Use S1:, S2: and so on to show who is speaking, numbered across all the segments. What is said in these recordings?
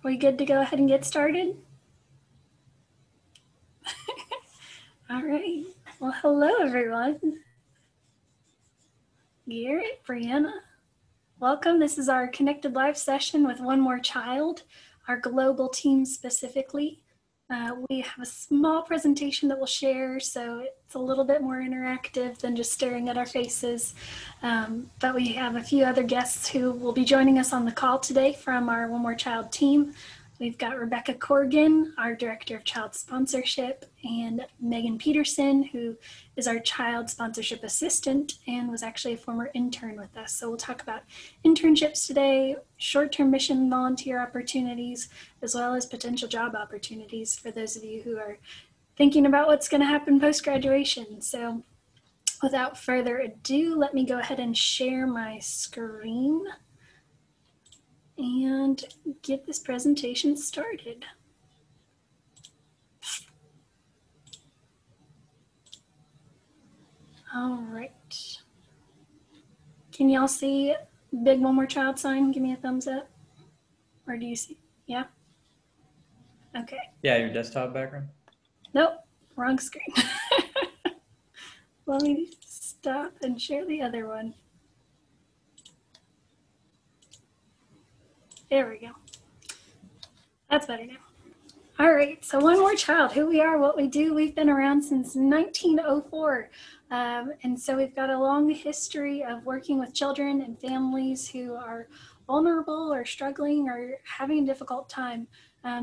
S1: we good to go ahead and get started? All right. Well, hello, everyone. Garrett, Brianna, welcome. This is our Connected Live session with One More Child, our global team specifically. We have a small presentation that we'll share, so it's a little bit more interactive than just staring at our faces. But we have a few other guests who will be joining us on the call today from our One More Child team. We've got Rebecca Corrigan, our Director of Child Sponsorship, and Megan Peterson, who is our Child Sponsorship Assistant and was actually a former intern with us. So we'll talk about internships today, short-term mission volunteer opportunities, as well as potential job opportunities for those of you who are thinking about what's going to happen post-graduation. So without further ado, let me go ahead and share my screen and get this presentation started. All right. Can y'all see big One More Child sign? Give me a thumbs up. Or do you see? Yeah? Okay.
S2: Yeah, your desktop background?
S1: Nope, wrong screen. Let me stop and share the other one. There we go. That's better now. All right, so One More Child, who we are, what we do. We've been around since 1904. And so we've got a long history of working with children and families who are vulnerable or struggling or having a difficult time.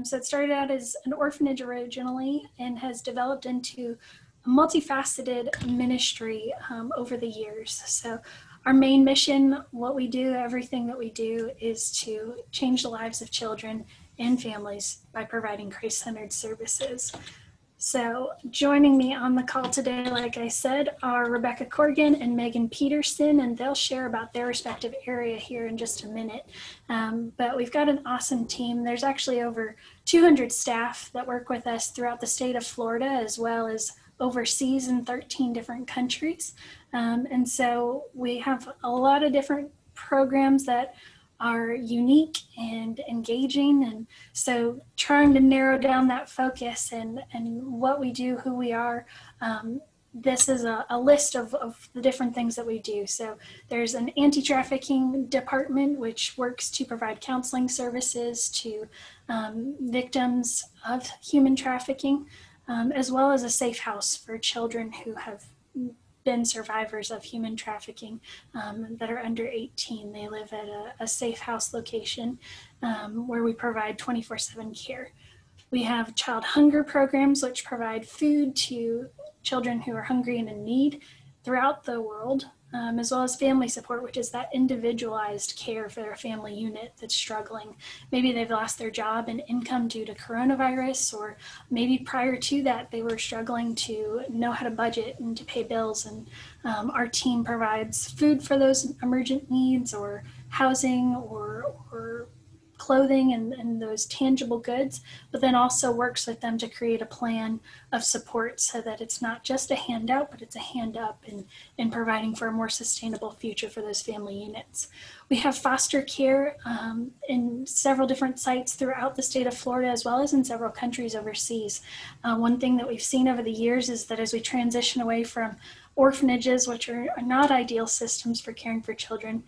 S1: So it started out as an orphanage originally and has developed into a multifaceted ministry over the years. So our main mission, what we do, everything that we do is to change the lives of children and families by providing Christ-centered services. So joining me on the call today, like I said, are Rebecca Corrigan and Megan Peterson, and they'll share about their respective area here in just a minute. But we've got an awesome team. There's actually over 200 staff that work with us throughout the state of Florida, as well as overseas in 13 different countries. And so we have a lot of different programs that are unique and engaging, and so trying to narrow down that focus and what we do, who we are. This is a list of the different things that we do. So there's an anti-trafficking department which works to provide counseling services to victims of human trafficking, as well as a safe house for children who have been survivors of human trafficking that are under 18. They live at a safe house location where we provide 24/7 care. We have child hunger programs which provide food to children who are hungry and in need throughout the world, as well as family support, which is that individualized care for their family unit that's struggling. Maybe they've lost their job and income due to coronavirus, or maybe prior to that they were struggling to know how to budget and to pay bills. And our team provides food for those emergent needs, or housing, or clothing and those tangible goods, but then also works with them to create a plan of support so that it's not just a handout, but it's a hand up in providing for a more sustainable future for those family units. We have foster care in several different sites throughout the state of Florida, as well as in several countries overseas. One thing that we've seen over the years is that as we transition away from orphanages, which are not ideal systems for caring for children,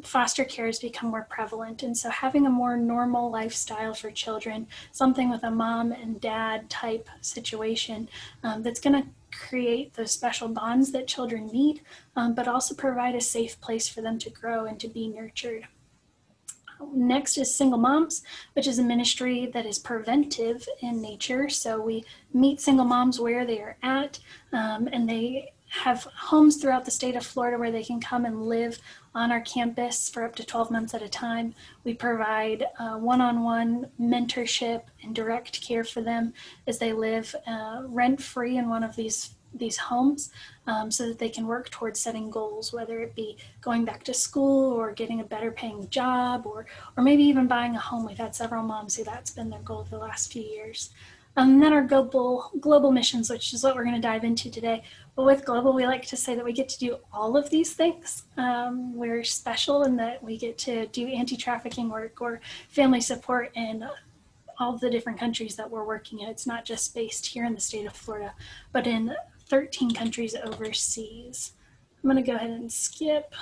S1: foster care has become more prevalent. And so having a more normal lifestyle for children, something with a mom and dad type situation that's going to create those special bonds that children need, but also provide a safe place for them to grow and to be nurtured. Next is Single Moms, which is a ministry that is preventive in nature. So we meet single moms where they are at, and they have homes throughout the state of Florida where they can come and live on our campus for up to 12 months at a time. We provide one-on-one mentorship and direct care for them as they live rent-free in one of these homes, so that they can work towards setting goals, whether it be going back to school or getting a better paying job, or maybe even buying a home. We've had several moms who that's been their goal the last few years. And then our global missions, which is what we're going to dive into today. But with Global, we like to say that we get to do all of these things. We're special in that we get to do anti-trafficking work or family support in all the different countries that we're working in. It's not just based here in the state of Florida, but in 13 countries overseas. I'm going to go ahead and skip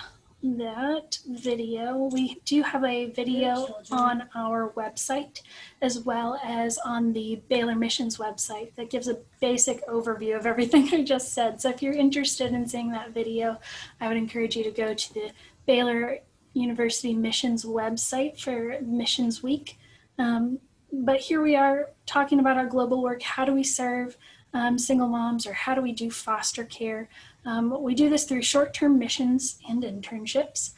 S1: that video. We do have a video on our website as well as on the Baylor Missions website that gives a basic overview of everything I just said. So if you're interested in seeing that video, I would encourage you to go to the Baylor University Missions website for Missions Week. But here we are talking about our global work. How do we serve single moms, or how do we do foster care? We do this through short-term missions and internships.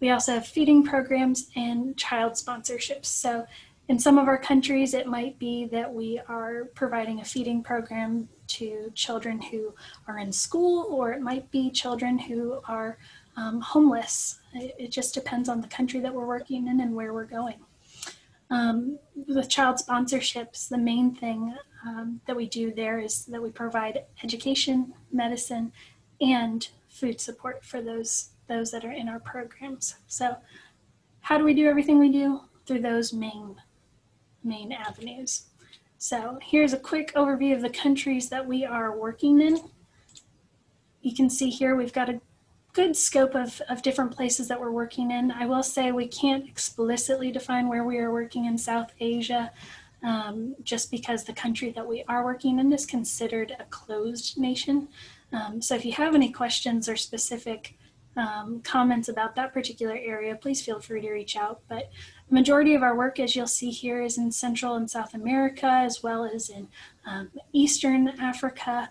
S1: We also have feeding programs and child sponsorships. So in some of our countries, it might be that we are providing a feeding program to children who are in school, or it might be children who are homeless. It just depends on the country that we're working in and where we're going. With child sponsorships, the main thing that we do there is that we provide education, medicine, and food support for those that are in our programs. So how do we do everything we do? Through those main avenues. So here's a quick overview of the countries that we are working in. You can see here we've got a good scope of different places that we're working in. I will say we can't explicitly define where we are working in South Asia, just because the country that we are working in is considered a closed nation. So if you have any questions or specific comments about that particular area, please feel free to reach out. But the majority of our work, as you'll see here, is in Central and South America, as well as in Eastern Africa.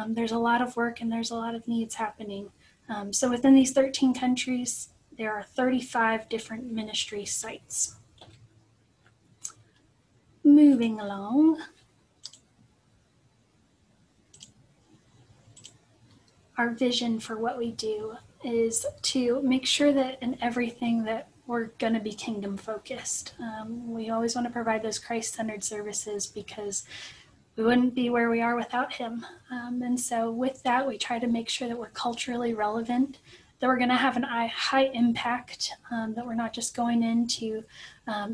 S1: There's a lot of work and there's a lot of needs happening. So within these 13 countries, there are 35 different ministry sites. Moving along. Our vision for what we do is to make sure that in everything that we're going to be kingdom focused. We always want to provide those Christ-centered services because we wouldn't be where we are without him. And so with that, we try to make sure that we're culturally relevant, that we're going to have a high impact, that we're not just going in to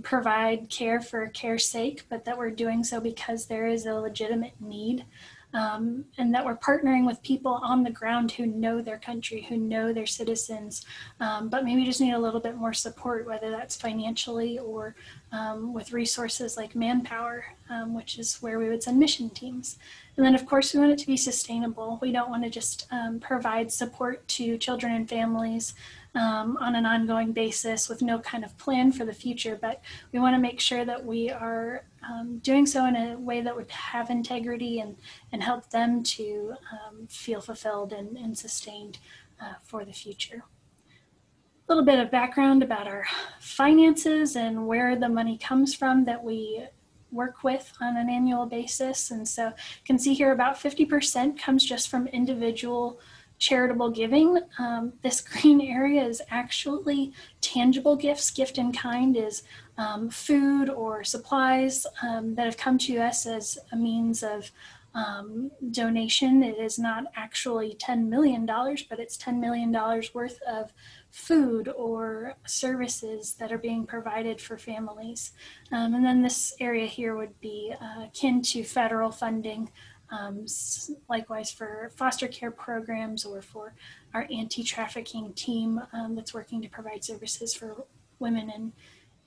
S1: provide care for care's sake, but that we're doing so because there is a legitimate need. And that we're partnering with people on the ground who know their country, who know their citizens, but maybe just need a little bit more support, whether that's financially or with resources like manpower, which is where we would send mission teams. And then, of course, we want it to be sustainable. We don't want to just provide support to children and families on an ongoing basis with no kind of plan for the future, but we want to make sure that we are doing so in a way that would have integrity and help them to feel fulfilled and sustained for the future. A little bit of background about our finances and where the money comes from that we work with on an annual basis. And so you can see here about 50% comes just from individual charitable giving. This green area is actually tangible gifts. Gift in kind is food or supplies that have come to us as a means of donation. It is not actually $10 million, but it's $10 million worth of food or services that are being provided for families. And then this area here would be akin to federal funding, likewise for foster care programs or for our anti-trafficking team that's working to provide services for women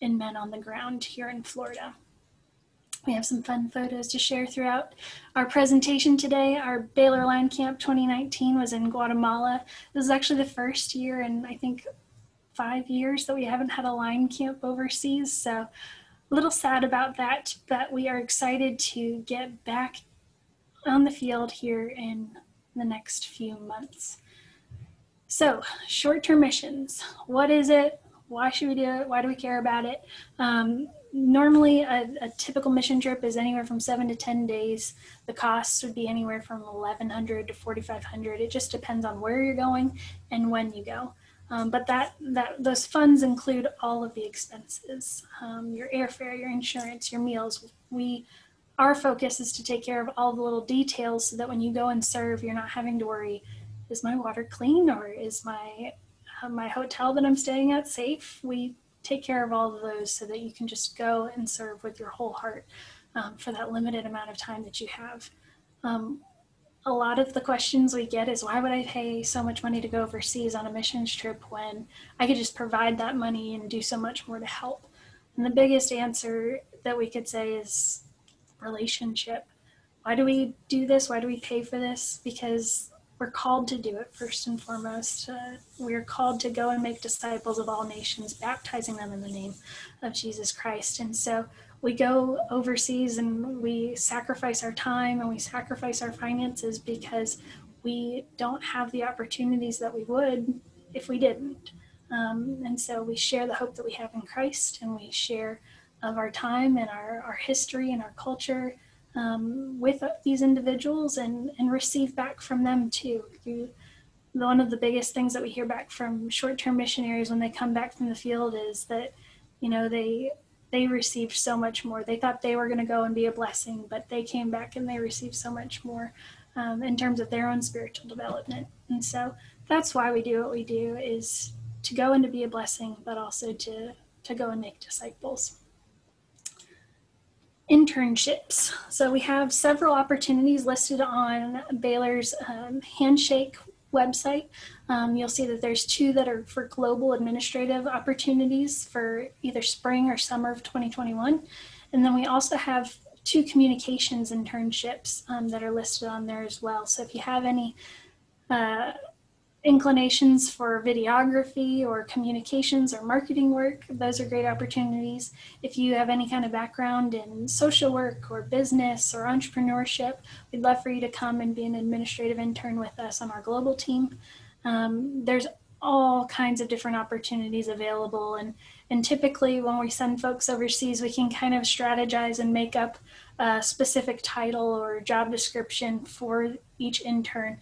S1: and men on the ground here in Florida. We have some fun photos to share throughout our presentation today. Our Baylor Line Camp 2019 was in Guatemala. This is actually the first year in, I think, 5 years that we haven't had a line camp overseas. So a little sad about that, but we are excited to get back on the field here in the next few months. So short-term missions, what is it? Why should we do it? Why do we care about it? Normally, a typical mission trip is anywhere from 7 to 10 days. The costs would be anywhere from $1,100 to $4,500. It just depends on where you're going and when you go. But those funds include all of the expenses, your airfare, your insurance, your meals. We our focus is to take care of all the little details so that when you go and serve, you're not having to worry, is my water clean, or is my hotel that I'm staying at safe? We take care of all of those so that you can just go and serve with your whole heart for that limited amount of time that you have. A lot of the questions we get is, why would I pay so much money to go overseas on a missions trip when I could just provide that money and do so much more to help? And the biggest answer that we could say is relationship. Why do we do this? Why do we pay for this? Because we're called to do it first and foremost. We're called to go and make disciples of all nations, baptizing them in the name of Jesus Christ. And so we go overseas and we sacrifice our time and we sacrifice our finances because we don't have the opportunities that we would if we didn't. And so we share the hope that we have in Christ, and we share of our time and our history and our culture with these individuals, and receive back from them too. One of the biggest things that we hear back from short-term missionaries when they come back from the field is that, they received so much more. They thought they were going to go and be a blessing, but they came back and they received so much more in terms of their own spiritual development. And so that's why we do what we do, is to go and to be a blessing, but also to go and make disciples. Internships. So we have several opportunities listed on Baylor's Handshake website. You'll see that there's 2 that are for global administrative opportunities for either spring or summer of 2021. And then we also have 2 communications internships that are listed on there as well. So if you have any inclinations for videography or communications or marketing work, those are great opportunities. If you have any kind of background in social work or business or entrepreneurship, we'd love for you to come and be an administrative intern with us on our global team. There's all kinds of different opportunities available, and typically when we send folks overseas, we can kind of strategize and make up a specific title or job description for each intern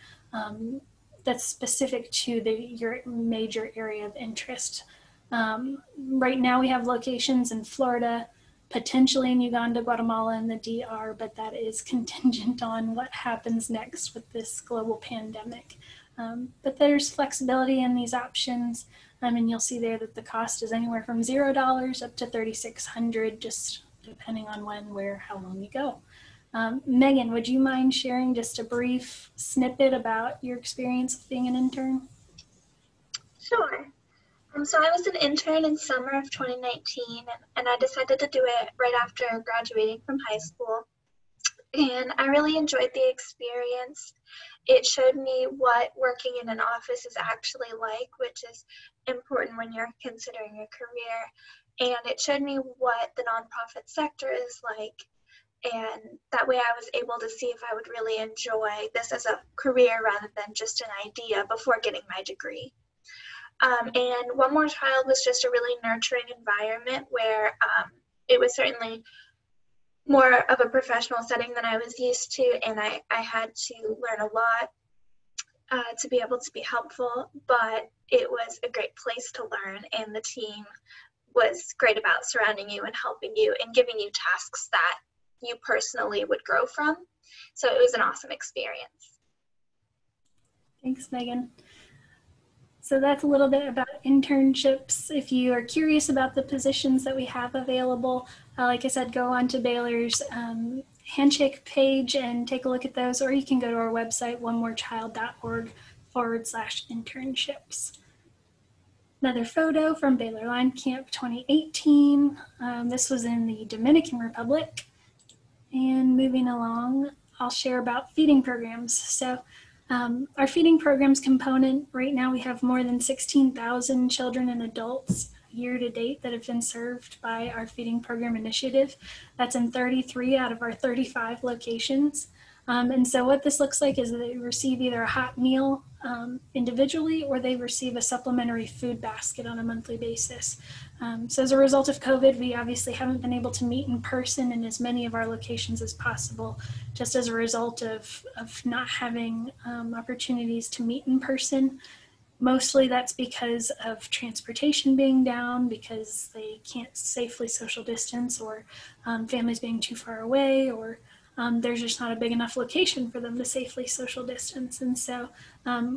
S1: that's specific to your major area of interest. Right now we have locations in Florida, potentially in Uganda, Guatemala, and the DR, but that is contingent on what happens next with this global pandemic. But there's flexibility in these options, and you'll see there that the cost is anywhere from $0 up to $3,600, just depending on when, where, how long you go. Megan, would you mind sharing just a brief snippet about your experience of being an intern?
S2: Sure. So I was an intern in summer of 2019, and I decided to do it right after graduating from high school. And I really enjoyed the experience. It showed me what working in an office is actually like, which is important when you're considering a career. And it showed me what the nonprofit sector is like. And that way I was able to see if I would really enjoy this as a career rather than just an idea before getting my degree. And One More Child was just a really nurturing environment where it was certainly more of a professional setting than I was used to, and I had to learn a lot to be able to be helpful, but it was a great place to learn, and the team was great about surrounding you and helping you and giving you tasks that you personally would grow from. So it was an awesome experience.
S1: Thanks, Megan. So that's a little bit about internships. If you are curious about the positions that we have available, like I said, go on to Baylor's Handshake page and take a look at those, or you can go to our website, onemorechild.org/internships. Another photo from Baylor Line Camp 2018. This was in the Dominican Republic. And moving along, I'll share about feeding programs. So our feeding programs component, right now we have more than 16,000 children and adults year to date that have been served by our feeding program initiative. That's in 33 out of our 35 locations. And so what this looks like is that they receive either a hot meal individually, or they receive a supplementary food basket on a monthly basis. So as a result of COVID, we obviously haven't been able to meet in person in as many of our locations as possible, just as a result of not having opportunities to meet in person. Mostly that's because of transportation being down, because they can't safely social distance, or families being too far away, or there's just not a big enough location for them to safely social distance. And so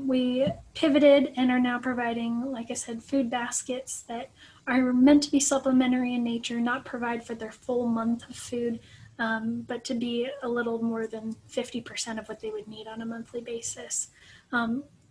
S1: we pivoted and are now providing, like I said, food baskets that are meant to be supplementary in nature, not provide for their full month of food, but to be a little more than 50% of what they would need on a monthly basis.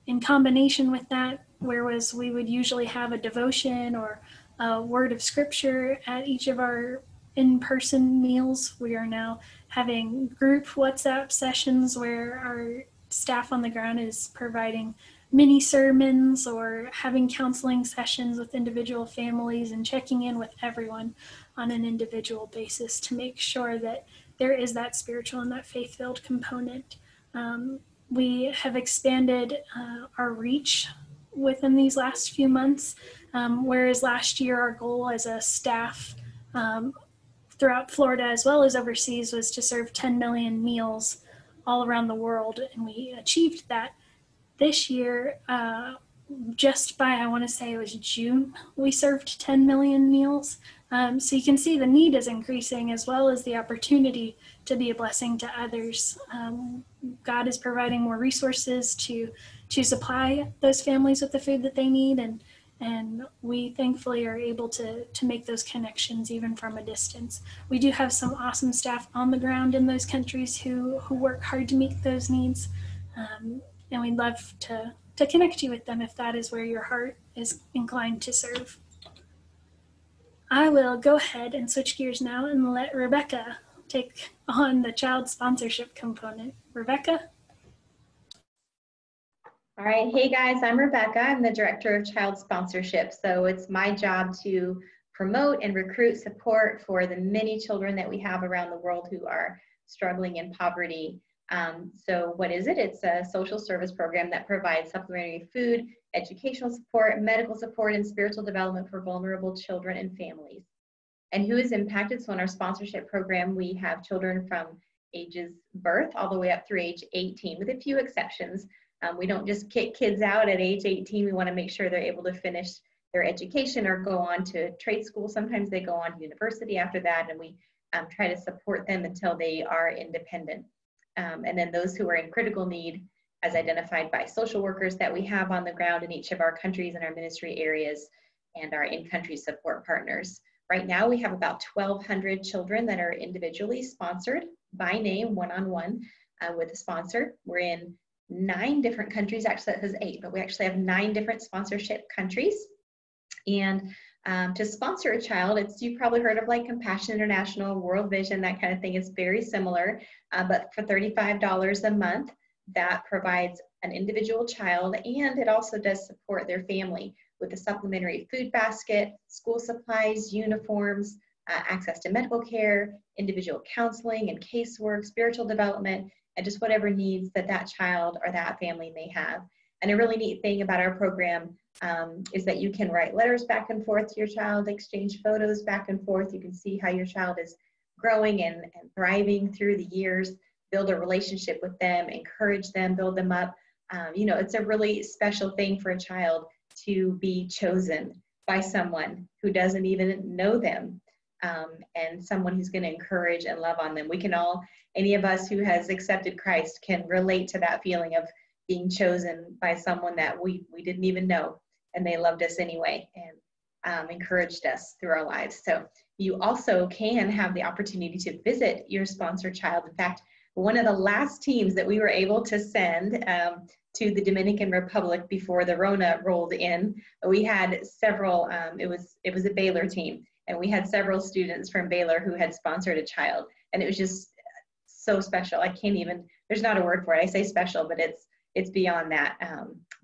S1: In combination with that, whereas we would usually have a devotion or a word of scripture at each of our in-person meals, we are now having group WhatsApp sessions where our staff on the ground is providing mini sermons or having counseling sessions with individual families and checking in with everyone on an individual basis to make sure that there is that spiritual and that faith-filled component. We have expanded our reach within these last few months, whereas last year our goal as a staff throughout Florida as well as overseas was to serve 10 million meals all around the world, and we achieved that. This year, just by, I want to say it was June, we served 10 million meals. So you can see the need is increasing as well as the opportunity to be a blessing to others. God is providing more resources to supply those families with the food that they need, and we thankfully are able to make those connections even from a distance. We do have some awesome staff on the ground in those countries who work hard to meet those needs, and we'd love to connect you with them if that is where your heart is inclined to serve. I will go ahead and switch gears now and let Rebecca take on the child sponsorship component. Rebecca?
S3: All right, hey guys, I'm Rebecca. I'm the Director of Child Sponsorship. So it's my job to promote and recruit support for the many children that we have around the world who are struggling in poverty. So what is it? It's a social service program that provides supplementary food, educational support, medical support, and spiritual development for vulnerable children and families. And who is impacted? So in our sponsorship program, we have children from ages birth all the way up through age 18, with a few exceptions. We don't just kick kids out at age 18. We want to make sure they're able to finish their education or go on to trade school. Sometimes they go on to university after that, and we try to support them until they are independent. And then those who are in critical need, as identified by social workers that we have on the ground in each of our countries and our ministry areas, and our in-country support partners. Right now, we have about 1,200 children that are individually sponsored by name, one-on-one, with a sponsor. We're in 9 different countries. Actually, that says 8, but we actually have 9 different sponsorship countries. And to sponsor a child, you've probably heard of like Compassion International, World Vision, that kind of thing. It's very similar, but for $35 a month, that provides an individual child, and it also does support their family with a supplementary food basket, school supplies, uniforms, access to medical care, individual counseling and casework, spiritual development, and just whatever needs that that child or that family may have. And a really neat thing about our program is that you can write letters back and forth to your child, exchange photos back and forth. You can see how your child is growing and thriving through the years, build a relationship with them, encourage them, build them up. You know, it's a really special thing for a child to be chosen by someone who doesn't even know them, and someone who's going to encourage and love on them. We can all, any of us who has accepted Christ can relate to that feeling of being chosen by someone that we didn't even know, and they loved us anyway and encouraged us through our lives. So you also can have the opportunity to visit your sponsored child. In fact, one of the last teams that we were able to send to the Dominican Republic before the Rona rolled in, we had several, it was a Baylor team, and we had several students from Baylor who had sponsored a child, and it was just so special. I can't even, there's not a word for it. I say special, but it's beyond that.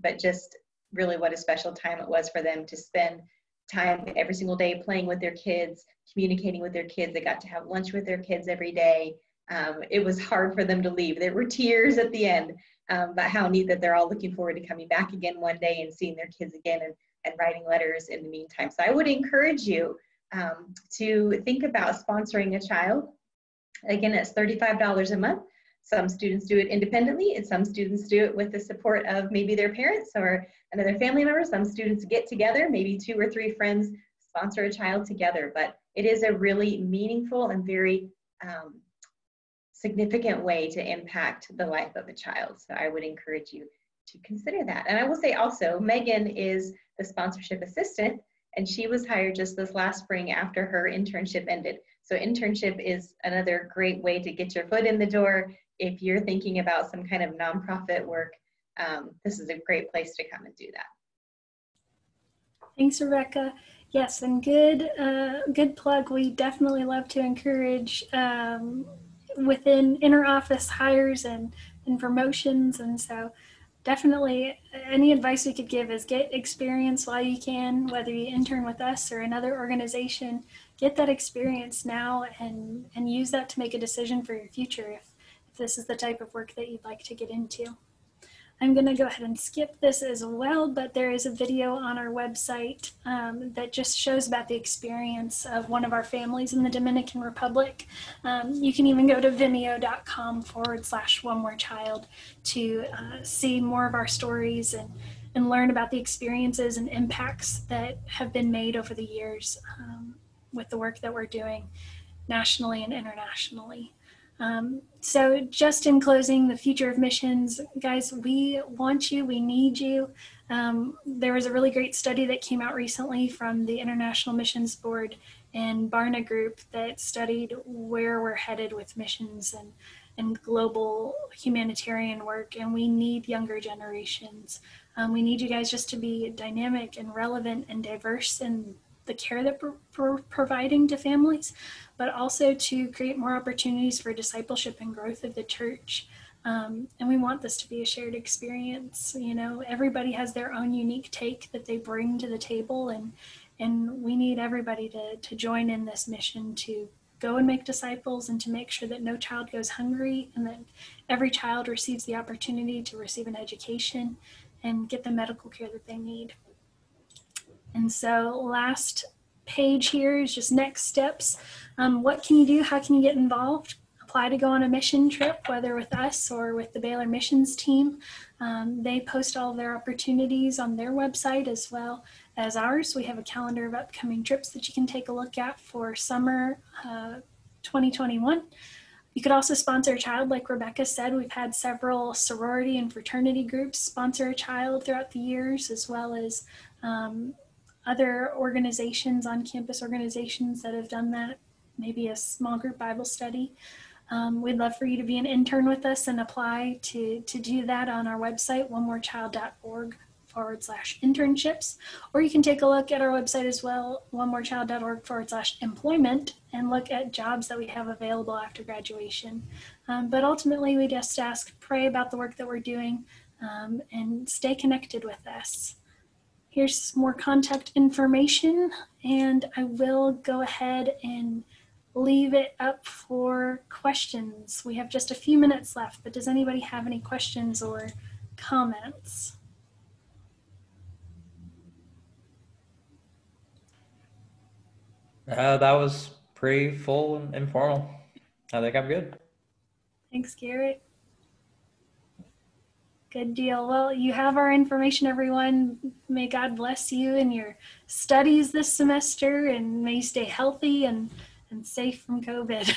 S3: But just really what a special time it was for them to spend time every single day playing with their kids, communicating with their kids. They got to have lunch with their kids every day. It was hard for them to leave. There were tears at the end, but how neat that they're all looking forward to coming back again one day and seeing their kids again and writing letters in the meantime. So I would encourage you to think about sponsoring a child. Again, it's $35 a month. Some students do it independently, and some students do it with the support of maybe their parents or another family member. Some students get together, maybe 2 or 3 friends sponsor a child together, but it is a really meaningful and very significant way to impact the life of a child. So I would encourage you to consider that. And I will say also, Megan is the sponsorship assistant, and she was hired just this last spring after her internship ended. So internship is another great way to get your foot in the door. If you're thinking about some kind of nonprofit work, this is a great place to come and do that.
S1: Thanks, Rebecca. Yes, and good plug. We definitely love to encourage within inter-office hires and promotions. And so definitely any advice we could give is get experience while you can, whether you intern with us or another organization. Get that experience now and use that to make a decision for your future if this is the type of work that you'd like to get into. I'm going to go ahead and skip this as well, but there is a video on our website that just shows about the experience of one of our families in the Dominican Republic. You can even go to vimeo.com/onemorechild to see more of our stories and learn about the experiences and impacts that have been made over the years with the work that we're doing nationally and internationally. So just in closing, the future of missions, guys, we want you, we need you. There was a really great study that came out recently from the International Missions Board and Barna Group that studied where we're headed with missions and global humanitarian work, and we need younger generations. We need you guys just to be dynamic and relevant and diverse in the care that we're providing to families, but also to create more opportunities for discipleship and growth of the church. And we want this to be a shared experience. You know, everybody has their own unique take that they bring to the table, and we need everybody to join in this mission to go and make disciples and to make sure that no child goes hungry and that every child receives the opportunity to receive an education and get the medical care that they need. And so last page here is just next steps. What can you do? How can you get involved? Apply to go on a mission trip, whether with us or with the Baylor Missions team. They post all of their opportunities on their website as well as ours. We have a calendar of upcoming trips that you can take a look at for summer 2021. You could also sponsor a child, like Rebecca said. We've had several sorority and fraternity groups sponsor a child throughout the years, as well as other organizations, on-campus organizations that have done that, maybe a small group Bible study. We'd love for you to be an intern with us and apply to do that on our website, onemorechild.org/internships. Or you can take a look at our website as well, onemorechild.org/employment, and look at jobs that we have available after graduation. But ultimately, we just ask, pray about the work that we're doing and stay connected with us. Here's more contact information, and I will go ahead and leave it up for questions. We have just a few minutes left, but does anybody have any questions or comments?
S4: That was pretty full and informal. I think I'm good.
S1: Thanks, Garrett. Good deal. Well, you have our information, everyone. May God bless you in your studies this semester, and may you stay healthy and safe from COVID.